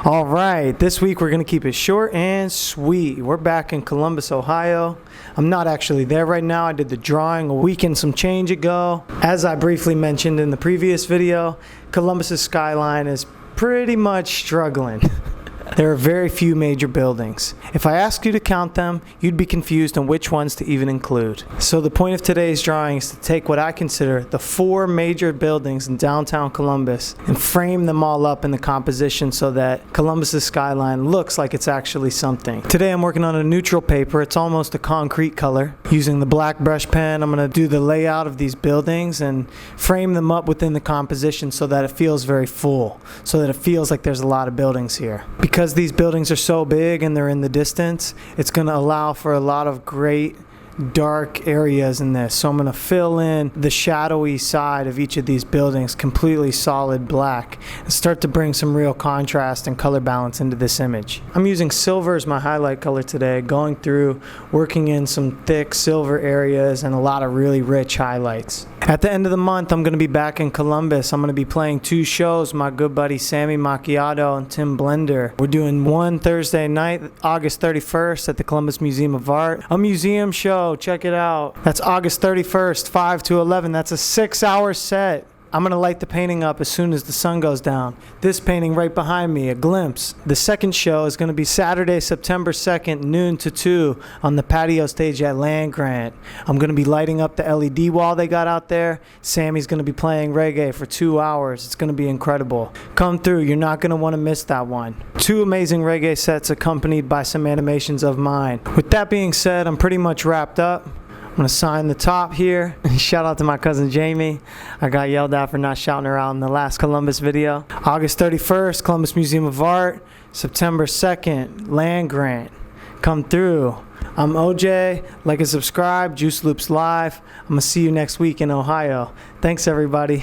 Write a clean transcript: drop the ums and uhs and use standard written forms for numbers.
All right, this week we're going to keep it short and sweet. We're back in Columbus, Ohio. I'm not actually there right now. I did the drawing a week and some change ago. As I briefly mentioned in the previous video, Columbus's skyline is pretty much struggling. There are very few major buildings. If I asked you to count them, you'd be confused on which ones to even include. So the point of today's drawing is to take what I consider the 4 major buildings in downtown Columbus and frame them all up in the composition so that Columbus's skyline looks like it's actually something. Today I'm working on a neutral paper. It's almost a concrete color. Using the black brush pen, I'm going to do the layout of these buildings and frame them up within the composition so that it feels very full, so that it feels like there's a lot of buildings here. Because these buildings are so big and they're in the distance, it's going to allow for a lot of great dark areas in this. So I'm going to fill in the shadowy side of each of these buildings completely solid black and start to bring some real contrast and color balance into this image. I'm using silver as my highlight color today, going through working in some thick silver areas and a lot of really rich highlights. At the end of the month, I'm going to be back in Columbus. I'm going to be playing 2 shows, my good buddy SAMMY MACCIATO and Tim Blender. We're doing one Thursday night, August 31st at the Columbus Museum of Art. A museum show, check it out. That's August 31st, 5 to 11. That's a 6-hour set. I'm going to light the painting up as soon as the sun goes down. This painting right behind me, a glimpse. The second show is going to be Saturday, September 2nd, noon to 2 on the patio stage at Land Grant. I'm going to be lighting up the LED wall they got out there. Sammy's going to be playing reggae for 2 hours. It's going to be incredible. Come through. You're not going to want to miss that one. 2 amazing reggae sets accompanied by some animations of mine. With that being said, I'm pretty much wrapped up. I'm going to sign the top here. Shout out to my cousin Jamie. I got yelled at for not shouting her out in the last Columbus video. August 31st, Columbus Museum of Art. September 2nd, Land Grant. Come through. I'm OJ. Like and subscribe. Juice Loops Live. I'm going to see you next week in Ohio. Thanks, everybody.